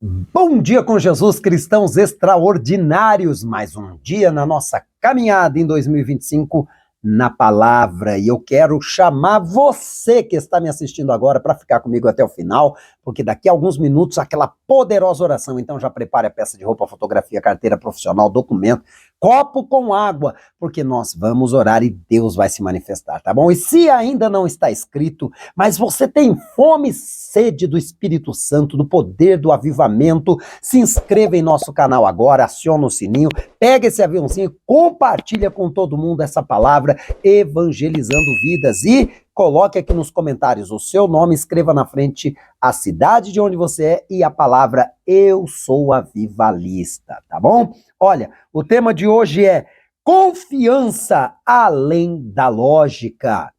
Bom dia com Jesus, cristãos extraordinários. Mais um dia na nossa caminhada em 2025 na palavra. E eu quero chamar você que está me assistindo agora para ficar comigo até o final, porque daqui a alguns minutos aquela poderosa oração. Então já prepare a peça de roupa, fotografia, carteira profissional, documento, copo com água, porque nós vamos orar e Deus vai se manifestar, tá bom? E se ainda não está escrito, mas você tem fome e sede do Espírito Santo, do poder do avivamento, se inscreva em nosso canal agora, aciona o sininho, pega esse aviãozinho, compartilha com todo mundo essa palavra, evangelizando vidas, e coloque aqui nos comentários o seu nome, escreva na frente a cidade de onde você é e a palavra "Eu sou avivalista", tá bom? Olha, o tema de hoje é confiança além da lógica.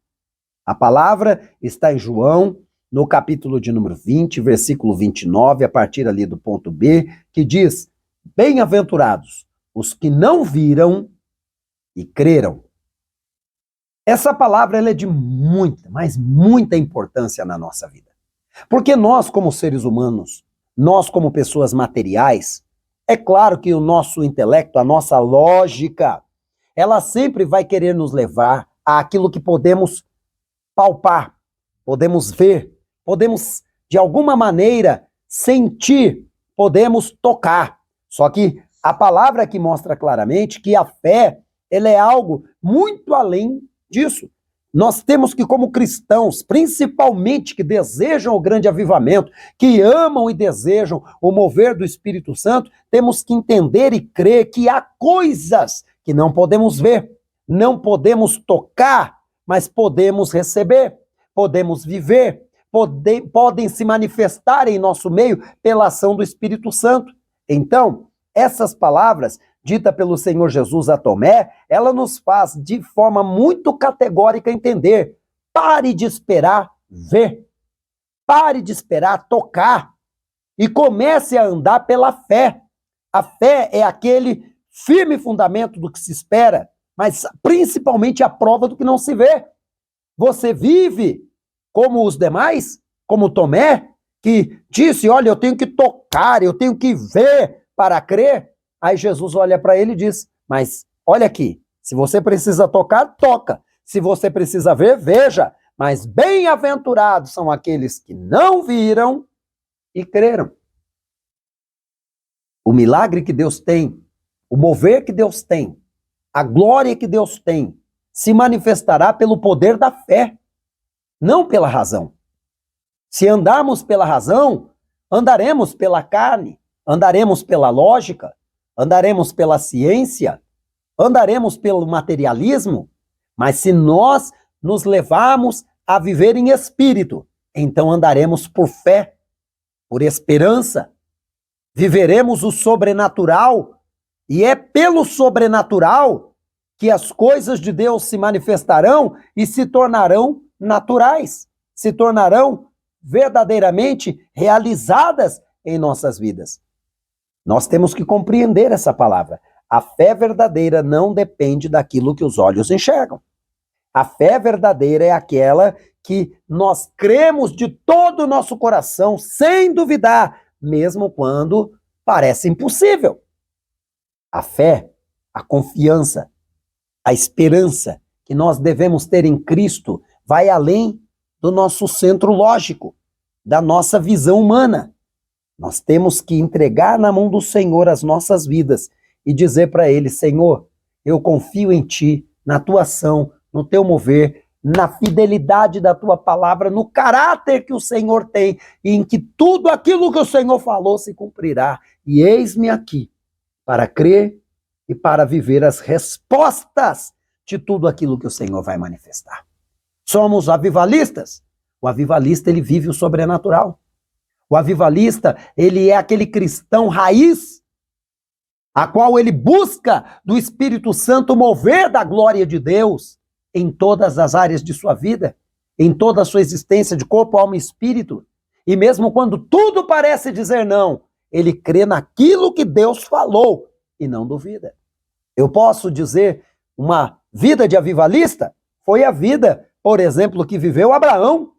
A palavra está em João, no capítulo de número 20, versículo 29, a partir ali do ponto B, que diz: bem-aventurados os que não viram e creram. Essa palavra ela é de muita, mas muita importância na nossa vida. Porque nós, como seres humanos, nós como pessoas materiais, é claro que o nosso intelecto, a nossa lógica, ela sempre vai querer nos levar àquilo que podemos palpar, podemos ver, podemos, de alguma maneira, sentir, podemos tocar. Só que a palavra aqui mostra claramente que a fé, ela é algo muito além disso. Nós temos que, como cristãos, principalmente que desejam o grande avivamento, que amam e desejam o mover do Espírito Santo, temos que entender e crer que há coisas que não podemos ver, não podemos tocar, mas podemos receber, podemos viver, podem se manifestar em nosso meio pela ação do Espírito Santo. Então, essas palavras dita pelo Senhor Jesus a Tomé, ela nos faz de forma muito categórica entender: pare de esperar ver, pare de esperar tocar e comece a andar pela fé. A fé é aquele firme fundamento do que se espera, mas principalmente a prova do que não se vê. Você vive como os demais, como Tomé, que disse: olha, eu tenho que tocar, eu tenho que ver para crer. Aí Jesus olha para ele e diz: mas olha aqui, se você precisa tocar, toca. Se você precisa ver, veja. Mas bem-aventurados são aqueles que não viram e creram. O milagre que Deus tem, o mover que Deus tem, a glória que Deus tem, se manifestará pelo poder da fé, não pela razão. Se andarmos pela razão, andaremos pela carne, andaremos pela lógica, andaremos pela ciência, andaremos pelo materialismo, mas se nós nos levarmos a viver em espírito, então andaremos por fé, por esperança, viveremos o sobrenatural, e é pelo sobrenatural que as coisas de Deus se manifestarão e se tornarão naturais, se tornarão verdadeiramente realizadas em nossas vidas. Nós temos que compreender essa palavra. A fé verdadeira não depende daquilo que os olhos enxergam. A fé verdadeira é aquela que nós cremos de todo o nosso coração, sem duvidar, mesmo quando parece impossível. A fé, a confiança, a esperança que nós devemos ter em Cristo vai além do nosso centro lógico, da nossa visão humana. Nós temos que entregar na mão do Senhor as nossas vidas e dizer para Ele: Senhor, eu confio em Ti, na Tua ação, no Teu mover, na fidelidade da Tua palavra, no caráter que o Senhor tem e em que tudo aquilo que o Senhor falou se cumprirá. E eis-me aqui para crer e para viver as respostas de tudo aquilo que o Senhor vai manifestar. Somos avivalistas. O avivalista, ele vive o sobrenatural. O avivalista, ele é aquele cristão raiz, a qual ele busca do Espírito Santo mover da glória de Deus em todas as áreas de sua vida, em toda a sua existência de corpo, alma e espírito. E mesmo quando tudo parece dizer não, ele crê naquilo que Deus falou e não duvida. Eu posso dizer, uma vida de avivalista foi a vida, por exemplo, que viveu Abraão.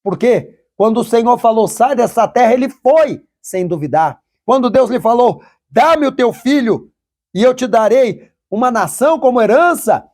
Por quê? Quando o Senhor falou: sai dessa terra, ele foi. sem duvidar. Quando Deus lhe falou, dá-me o teu filho e eu te darei uma nação como herança,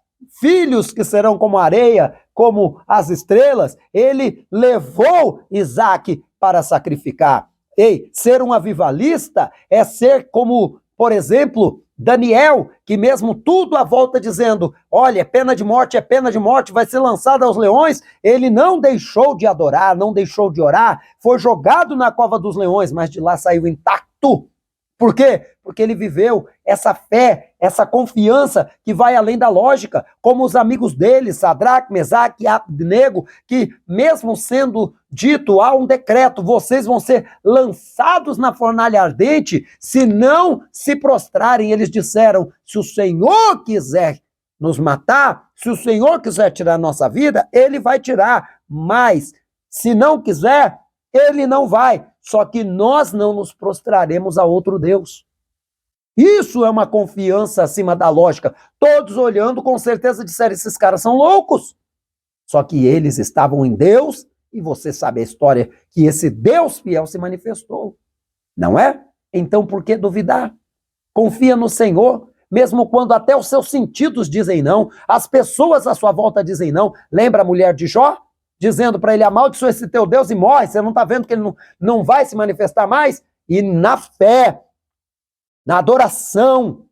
filhos que serão como a areia, como as estrelas, ele levou Isaque para sacrificar. Ei, ser um avivalista é ser como, por exemplo, Daniel, que mesmo tudo à volta dizendo, olha, é pena de morte, vai ser lançado aos leões, ele não deixou de adorar, não deixou de orar, foi jogado na cova dos leões, mas de lá saiu intacto. Por quê? Porque ele viveu essa fé, essa confiança que vai além da lógica, como os amigos dele, Sadraque, Mesaque e Abednego, que mesmo sendo dito, há um decreto, vocês vão ser lançados na fornalha ardente, se não se prostrarem, eles disseram, se o Senhor quiser nos matar, se o Senhor quiser tirar nossa vida, ele vai tirar, mas se não quiser, ele não vai. Só que nós não nos prostraremos a outro Deus. Isso é uma confiança acima da lógica. Todos olhando com certeza disseram, esses caras são loucos. Só que eles estavam em Deus e você sabe a história que esse Deus fiel se manifestou. Não é? Então por que duvidar? Confia no Senhor, mesmo quando até os seus sentidos dizem não, as pessoas à sua volta dizem não. Lembra a mulher de Jó? Dizendo para ele, amaldiçoa esse teu Deus e morre, você não está vendo que ele não vai se manifestar mais? E na fé, na adoração,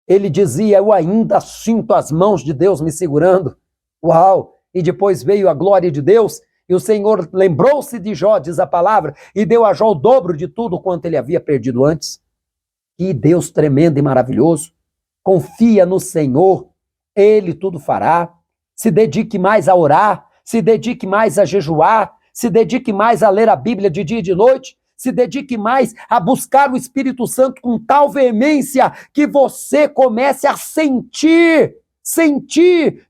ele dizia, eu ainda sinto as mãos de Deus me segurando. Uau! E depois veio a glória de Deus, e o Senhor lembrou-se de Jó, diz a palavra, e deu a Jó o dobro de tudo quanto ele havia perdido antes. Que Deus tremendo e maravilhoso. Confia no Senhor, Ele tudo fará. Se dedique mais a orar, se dedique mais a jejuar, se dedique mais a ler a Bíblia de dia e de noite, se dedique mais a buscar o Espírito Santo com tal veemência que você comece a sentir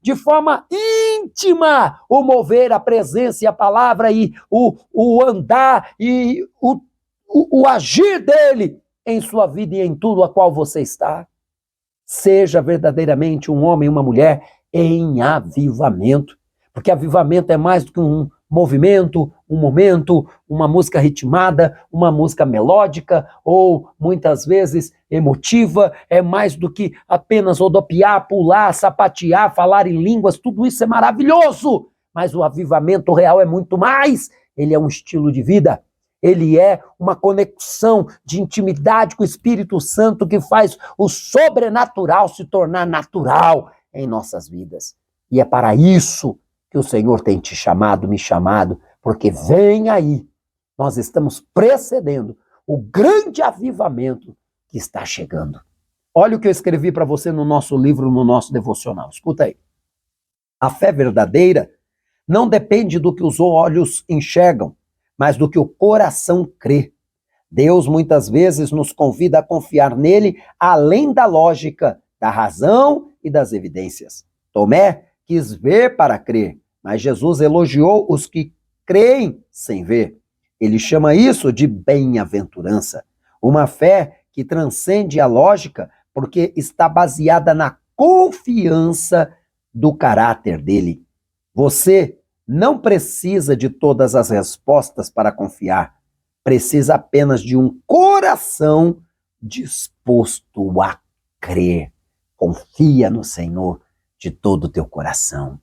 de forma íntima o mover, a presença e a palavra e o andar e o agir dele em sua vida e em tudo a qual você está. Seja verdadeiramente um homem e uma mulher em avivamento. Porque avivamento é mais do que um movimento, um momento, uma música ritmada, uma música melódica ou muitas vezes emotiva, é mais do que apenas rodopiar, pular, sapatear, falar em línguas, tudo isso é maravilhoso, mas o avivamento real é muito mais, ele é um estilo de vida, ele é uma conexão de intimidade com o Espírito Santo que faz o sobrenatural se tornar natural em nossas vidas. E é para isso que o Senhor tem te chamado, me chamado, porque vem aí, nós estamos precedendo o grande avivamento que está chegando. Olha o que eu escrevi para você no nosso livro, no nosso devocional, escuta aí. A fé verdadeira não depende do que os olhos enxergam, mas do que o coração crê. Deus muitas vezes nos convida a confiar nele além da lógica, da razão e das evidências. Tomé quis ver para crer, mas Jesus elogiou os que creem sem ver. Ele chama isso de bem-aventurança. Uma fé que transcende a lógica porque está baseada na confiança do caráter dele. Você não precisa de todas as respostas para confiar. Precisa apenas de um coração disposto a crer. Confia no Senhor de todo o teu coração.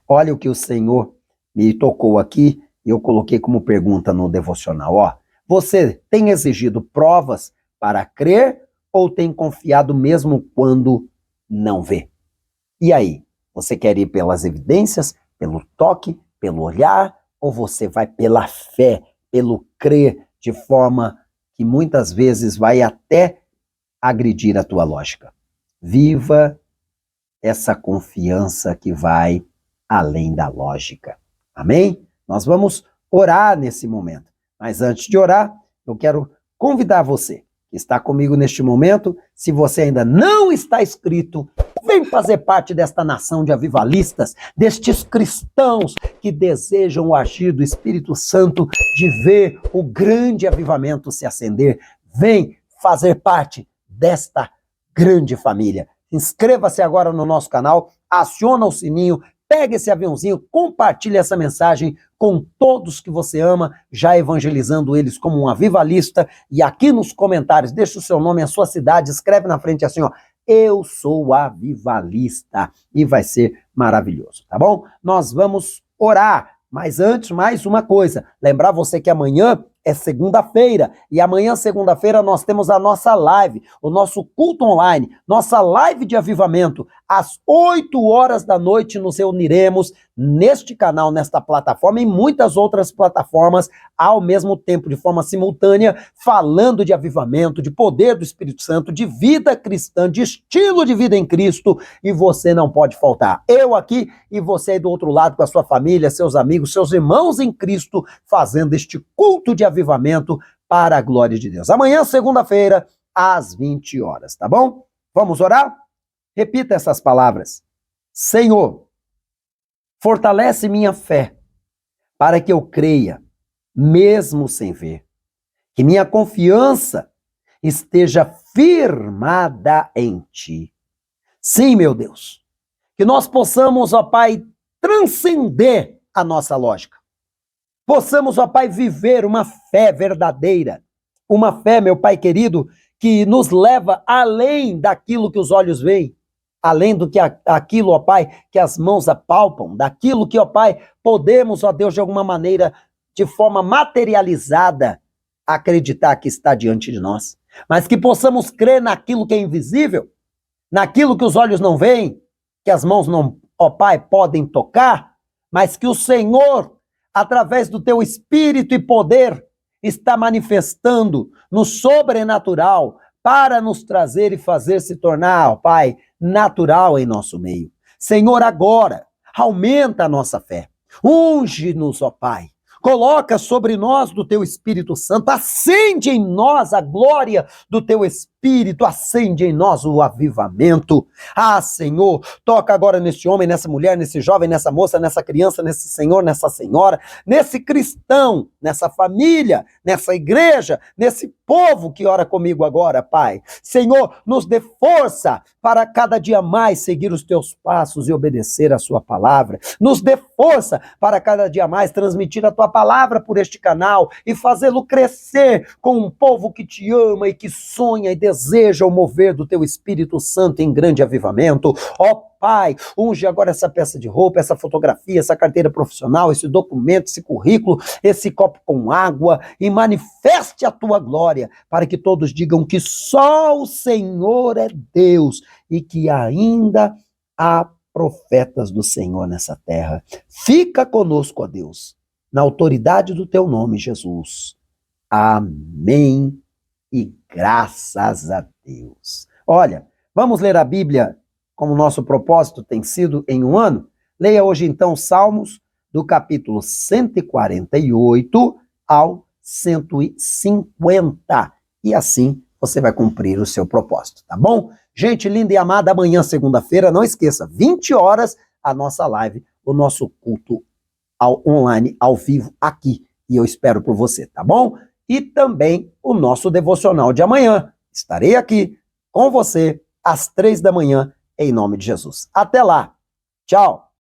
Olha o que o Senhor me tocou aqui e eu coloquei como pergunta no devocional. Ó, você tem exigido provas para crer ou tem confiado mesmo quando não vê? E aí, você quer ir pelas evidências, pelo toque, pelo olhar, ou você vai pela fé, pelo crer, de forma que muitas vezes vai até agredir a tua lógica? Viva essa confiança que vai além da lógica. Amém? Nós vamos orar nesse momento. Mas antes de orar, eu quero convidar você que está comigo neste momento, se você ainda não está inscrito, vem fazer parte desta nação de avivalistas, destes cristãos que desejam o agir do Espírito Santo, de ver o grande avivamento se acender. Vem fazer parte desta grande família. Inscreva-se agora no nosso canal, aciona o sininho, pega esse aviãozinho, compartilha essa mensagem com todos que você ama, já evangelizando eles como um avivalista. E aqui nos comentários, deixa o seu nome, a sua cidade, escreve na frente assim, ó, eu sou avivalista. E vai ser maravilhoso, tá bom? Nós vamos orar. Mas antes, mais uma coisa, lembrar você que amanhã é segunda-feira, e amanhã, segunda-feira, nós temos a nossa live, o nosso culto online, nossa live de avivamento. Às 8 horas da noite nos reuniremos neste canal, nesta plataforma e muitas outras plataformas ao mesmo tempo, de forma simultânea, falando de avivamento, de poder do Espírito Santo, de vida cristã, de estilo de vida em Cristo, e você não pode faltar. Eu aqui e você aí do outro lado com a sua família, seus amigos, seus irmãos em Cristo, fazendo este culto de avivamento para a glória de Deus. Amanhã, segunda-feira, às 20 horas, tá bom? Vamos orar? Repita essas palavras. Senhor, fortalece minha fé para que eu creia, mesmo sem ver. Que minha confiança esteja firmada em Ti. Sim, meu Deus. Que nós possamos, ó Pai, transcender a nossa lógica. Possamos, ó Pai, viver uma fé verdadeira. Uma fé, meu Pai querido, que nos leva além daquilo que os olhos veem, além do que aquilo, ó Pai, que as mãos apalpam, daquilo que, ó Pai, podemos, ó Deus, de alguma maneira, de forma materializada, acreditar que está diante de nós. Mas que possamos crer naquilo que é invisível, naquilo que os olhos não veem, que as mãos não, ó Pai, podem tocar, mas que o Senhor, através do teu Espírito e poder, está manifestando no sobrenatural para nos trazer e fazer se tornar, ó Pai, natural em nosso meio. Senhor, agora, aumenta a nossa fé. Unge-nos, ó Pai. Coloca sobre nós do teu Espírito Santo, acende em nós a glória do teu Espírito, acende em nós o avivamento. Ah, Senhor, toca agora nesse homem, nessa mulher, nesse jovem, nessa moça, nessa criança, nesse senhor, nessa senhora, nesse cristão, nessa família, nessa igreja, nesse povo que ora comigo agora, Pai. Senhor, nos dê força para cada dia mais seguir os teus passos e obedecer a sua palavra. Nos dê força para cada dia mais transmitir a tua palavra por este canal e fazê-lo crescer com um povo que te ama e que sonha e deseja o mover do teu Espírito Santo em grande avivamento. Ó Pai, unge agora essa peça de roupa, essa fotografia, essa carteira profissional, esse documento, esse currículo, esse copo com água e manifeste a tua glória para que todos digam que só o Senhor é Deus e que ainda há profetas do Senhor nessa terra. Fica conosco, ó Deus, na autoridade do teu nome, Jesus. Amém e graças a Deus. Olha, vamos ler a Bíblia como nosso propósito tem sido em um ano? Leia hoje então Salmos do capítulo 148 ao 150 e assim você vai cumprir o seu propósito, tá bom? Gente linda e amada, amanhã, segunda-feira, não esqueça, 20 horas, a nossa live, o nosso culto online, ao vivo, aqui. E eu espero por você, tá bom? E também o nosso devocional de amanhã. Estarei aqui com você às 3 da manhã, em nome de Jesus. Até lá. Tchau.